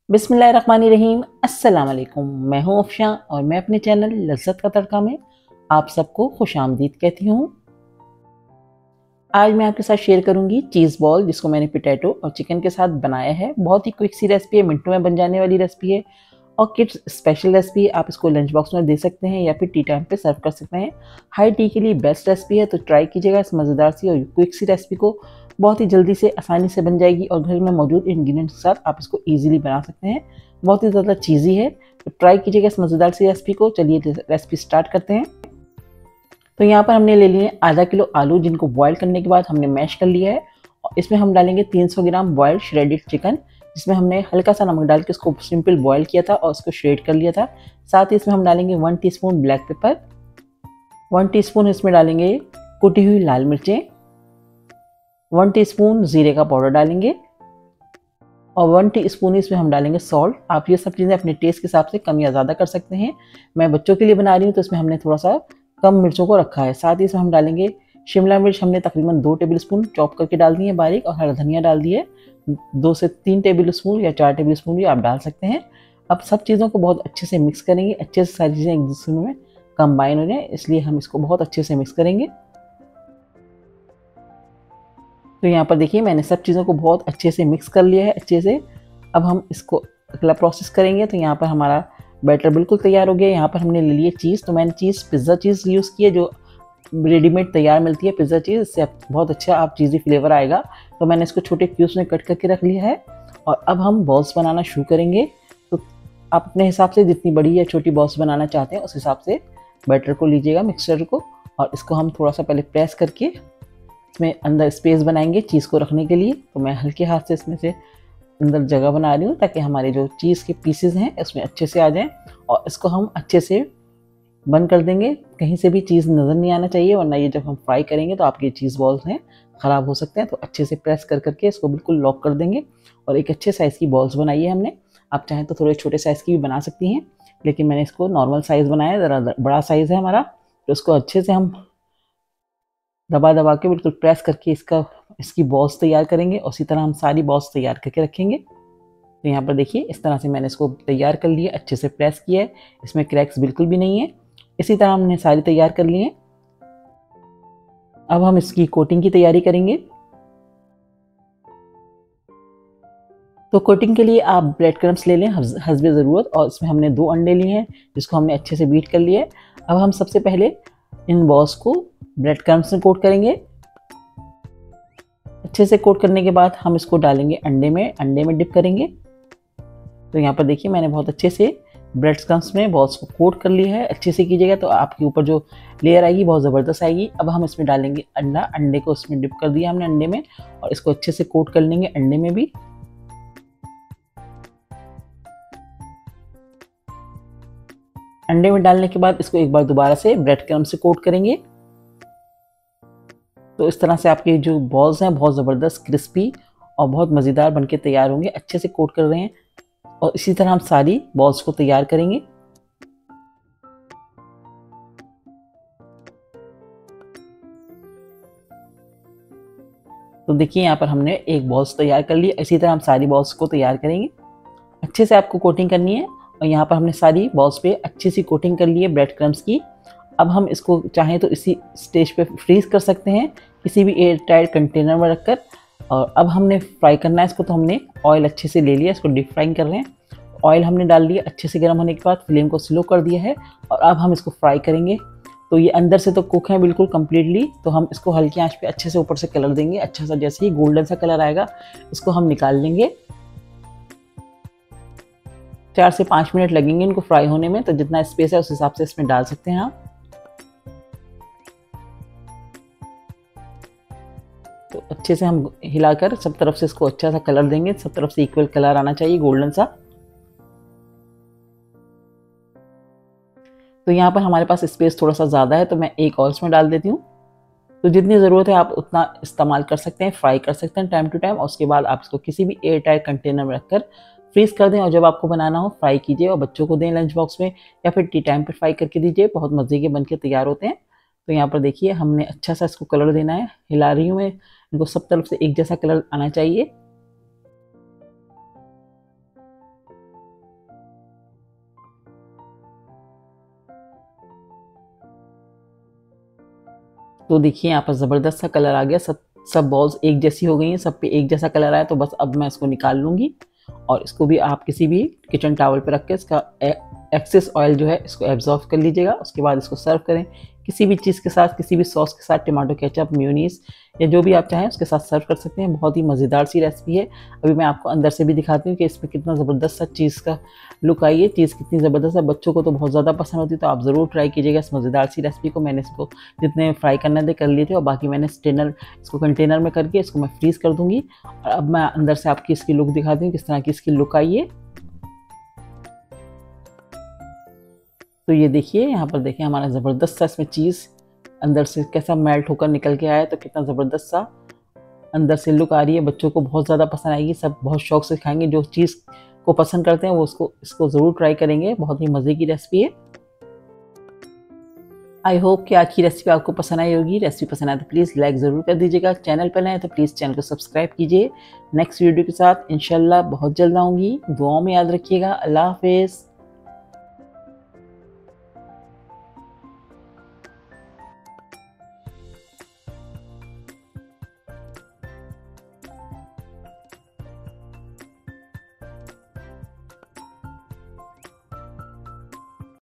बिस्मिल्लाहिर्रहमानिर्रहीम। अस्सलाम वालेकुम। मैं हूँ अफशा और मैं अपने चैनल लज़्ज़त का तड़का में आप सबको खुशामदीद कहती हूँ। आज मैं आपके साथ शेयर करूँगी चीज़ बॉल, जिसको मैंने पोटैटो और चिकन के साथ बनाया है। बहुत ही क्विक सी रेसिपी है, मिनटों में बन जाने वाली रेसिपी है और किड्स स्पेशल रेसिपी है। आप इसको लंच बॉक्स में दे सकते हैं या फिर टी टाइम पे सर्व कर सकते हैं। हाई टी के लिए बेस्ट रेसिपी है, तो ट्राई कीजिएगा इस मज़ेदार सी और क्विक सी रेसिपी को। बहुत ही जल्दी से आसानी से बन जाएगी और घर में मौजूद इंग्रेडिएंट्स के साथ आप इसको ईजिली बना सकते हैं। बहुत ही ज़्यादा चीज़ी है, तो ट्राई कीजिएगा इस मज़ेदार सी रेसिपी को। चलिए रेसिपी स्टार्ट करते हैं। तो यहाँ पर हमने ले लिए आधा किलो आलू, जिनको बॉईल करने के बाद हमने मैश कर लिया है। और इसमें हम डालेंगे 300 ग्राम बॉइल्ड श्रेडेड चिकन, जिसमें हमने हल्का सा नमक डाल के इसको सिंपल बॉईल किया था और उसको श्रेड कर लिया था। साथ ही इसमें हम डालेंगे 1 टीस्पून ब्लैक पेपर, 1 टीस्पून इसमें डालेंगे कुटी हुई लाल मिर्चें, 1 टीस्पून जीरे का पाउडर डालेंगे और 1 टीस्पून इसमें हम डालेंगे सॉल्ट। आप ये सब चीज़ें अपने टेस्ट के हिसाब से कम या ज़्यादा कर सकते हैं। मैं बच्चों के लिए बना रही हूँ तो इसमें हमने थोड़ा सा कम मिर्चों को रखा है। साथ ही इसमें हम डालेंगे शिमला मिर्च, हमने तकरीबन 2 टेबलस्पून चॉप करके डाल दी है बारीक, और हरा धनिया डाल दिए 2 से 3 टेबलस्पून या 4 टेबलस्पून भी आप डाल सकते हैं। अब सब चीज़ों को बहुत अच्छे से मिक्स करेंगे, अच्छे से सारी चीज़ें एक दूसरे में कंबाइन हो जाए, इसलिए हम इसको बहुत अच्छे से मिक्स करेंगे। तो यहाँ पर देखिए मैंने सब चीज़ों को बहुत अच्छे से मिक्स कर लिया है अच्छे से। अब हम इसको अगला प्रोसेस करेंगे। तो यहाँ पर हमारा बैटर बिल्कुल तैयार हो गया। यहाँ पर हमने ले लिए चीज़, तो मैंने पिज़्ज़ा चीज़ यूज़ की है, जो रेडीमेड तैयार मिलती है पिज़्ज़ा चीज़। इससे बहुत अच्छा आप चीज़ी फ्लेवर आएगा। तो मैंने इसको छोटे क्यूब्स में कट करके रख लिया है और अब हम बॉल्स बनाना शुरू करेंगे। तो आप अपने हिसाब से जितनी बड़ी या छोटी बॉल्स बनाना चाहते हैं उस हिसाब से बैटर को लीजिएगा, मिक्सचर को, और इसको हम थोड़ा सा पहले प्रेस करके इसमें अंदर स्पेस बनाएंगे चीज़ को रखने के लिए। तो मैं हल्के हाथ से इसमें से अंदर जगह बना रही हूँ ताकि हमारे जो चीज़ के पीसेस हैं इसमें अच्छे से आ जाएं, और इसको हम अच्छे से बंद कर देंगे। कहीं से भी चीज़ नज़र नहीं आना चाहिए, वरना ये जब हम फ्राई करेंगे तो आपके चीज़ बॉल्स हैं ख़राब हो सकते हैं। तो अच्छे से प्रेस कर करके इसको बिल्कुल लॉक कर देंगे और एक अच्छे साइज़ की बॉल्स बनाई है हमने। आप चाहें तो थोड़े छोटे साइज़ की भी बना सकती हैं, लेकिन मैंने इसको नॉर्मल साइज़ बनाया है, ज़रा बड़ा साइज़ है हमारा। तो इसको अच्छे से हम दबा दबा के बिल्कुल प्रेस करके इसकी बॉल्स तैयार करेंगे, और इसी तरह हम सारी बॉल्स तैयार करके रखेंगे। तो यहाँ पर देखिए इस तरह से मैंने इसको तैयार कर लिया, अच्छे से प्रेस किया है, इसमें क्रैक्स बिल्कुल भी नहीं है। इसी तरह हमने सारी तैयार कर ली है। अब हम इसकी कोटिंग की तैयारी करेंगे। तो कोटिंग के लिए आप ब्रेड क्रम्स ले लें हस्बे ज़रूरत, और इसमें हमने 2 अंडे लिए हैं जिसको हमने अच्छे से बीट कर लिया है। अब हम सबसे पहले इन बॉल्स को ब्रेड क्रम्स में कोट करेंगे। अच्छे से कोट करने के बाद हम इसको डालेंगे अंडे में डिप करेंगे। तो यहाँ पर देखिए मैंने बहुत अच्छे से ब्रेड क्रम्स में बॉल्स को कोट कर लिया है। अच्छे से कीजिएगा तो आपके ऊपर जो लेयर आएगी बहुत ज़बरदस्त आएगी। अब हम इसमें डालेंगे अंडे को इसमें डिप कर दिया हमने अंडे में, और इसको अच्छे से कोट कर लेंगे अंडे में भी। अंडे में डालने के बाद इसको एक बार दोबारा से ब्रेड क्रम्ब से कोट करेंगे। तो इस तरह से आपके जो बॉल्स हैं बहुत ज़बरदस्त क्रिस्पी और बहुत मज़ेदार बनके तैयार होंगे। अच्छे से कोट कर रहे हैं, और इसी तरह हम सारी बॉल्स को तैयार करेंगे। तो देखिए यहाँ पर हमने एक बॉल्स तैयार कर ली, इसी तरह हम सारी बॉल्स को तैयार करेंगे। अच्छे से आपको कोटिंग करनी है, और यहाँ पर हमने सारी बॉल्स पे अच्छी सी कोटिंग कर ली है ब्रेड क्रम्स की। अब हम इसको चाहें तो इसी स्टेज पे फ्रीज कर सकते हैं किसी भी एयर टाइट कंटेनर में रखकर। और अब हमने फ्राई करना है इसको, तो हमने ऑयल अच्छे से ले लिया, इसको डीप फ्राइंग कर रहे हैं। ऑयल हमने डाल दिया, अच्छे से गर्म होने के बाद फ्लेम को स्लो कर दिया है, और अब हम इसको फ्राई करेंगे। तो ये अंदर से तो कुक है बिल्कुल कम्प्लीटली, तो हम इसको हल्की आंच पे अच्छे से ऊपर से कलर देंगे अच्छा सा। जैसे ही गोल्डन सा कलर आएगा इसको हम निकाल लेंगे। 4 से 5 मिनट लगेंगे इनको फ्राई होने में, तो जितना स्पेस है उस हिसाब से इसमें डाल सकते हैं आप। तो अच्छे से हम हिलाकर सब तरफ से इसको अच्छा सा कलर देंगे, सब तरफ से इक्वल कलर आना चाहिए गोल्डन सा। तो यहाँ पर हमारे पास स्पेस थोड़ा सा ज़्यादा है, तो मैं एक और इसमें डाल देती हूँ। तो जितनी ज़रूरत है आप उतना इस्तेमाल कर सकते हैं, फ्राई कर सकते हैं टाइम टू टाइम, और उसके बाद आप इसको किसी भी एयर टाइट कंटेनर में रखकर फ्रीज कर दें। और जब आपको बनाना हो फ्राई कीजिए और बच्चों को दें लंच बॉक्स में, या फिर टी टाइम पर फ्राई करके दीजिए, बहुत मज़े के बन के तैयार होते हैं। तो यहाँ पर देखिए हमने अच्छा सा इसको कलर देना है, हिला रही हूँ मैं, इनको सब तरफ से एक जैसा कलर आना चाहिए। तो देखिए यहाँ पर ज़बरदस्त सा कलर आ गया, सब सब बॉल्स एक जैसी हो गई हैं, सब पे एक जैसा कलर आया। तो बस अब मैं इसको निकाल लूँगी और इसको भी आप किसी भी किचन टॉवल पे रख के इसका एक्सेस ऑयल जो है इसको एब्जॉर्ब कर लीजिएगा। उसके बाद इसको सर्व करें किसी भी चीज़ के साथ, किसी भी सॉस के साथ, टमाटो केचप, मेयोनीज या जो भी आप चाहें उसके साथ सर्व कर सकते हैं। बहुत ही मज़ेदार सी रेसिपी है। अभी मैं आपको अंदर से भी दिखाती हूँ कि इसमें कितना ज़बरदस्त सा चीज़ का लुक आई है। चीज़ कितनी ज़बरदस्त है, बच्चों को तो बहुत ज़्यादा पसंद होती है। तो आप ज़रूर ट्राई कीजिएगा इस मज़ेदार सी रेसिपी को। मैंने इसको जितने फ्राई करने थे कर लिए थे और बाकी मैंने इसको कंटेनर में करके इसको मैं फ्रीज़ कर दूँगी। और अब मैं अंदर से आपकी इसकी लुक दिखाती हूँ किस तरह की इसकी लुक आई है। तो ये देखिए यहाँ पर देखिए हमारा ज़बरदस्त सा इसमें चीज़ अंदर से कैसा मेल्ट होकर निकल के आया है। तो कितना ज़बरदस्त सा अंदर से लुक आ रही है। बच्चों को बहुत ज़्यादा पसंद आएगी, सब बहुत शौक से खाएंगे। जो चीज़ को पसंद करते हैं वो इसको ज़रूर ट्राई करेंगे। बहुत ही मज़े की रेसिपी है। आई होप कि आज की रेसिपी आपको पसंद आई होगी। रेसिपी पसंद आए तो प्लीज़ लाइक ज़रूर कर दीजिएगा। चैनल पर नए हैं तो प्लीज़ चैनल को सब्सक्राइब कीजिए। नेक्स्ट वीडियो के साथ इंशाल्लाह बहुत जल्द आऊँगी। दुआओं में याद रखिएगा। अल्लाह हाफ़िज़।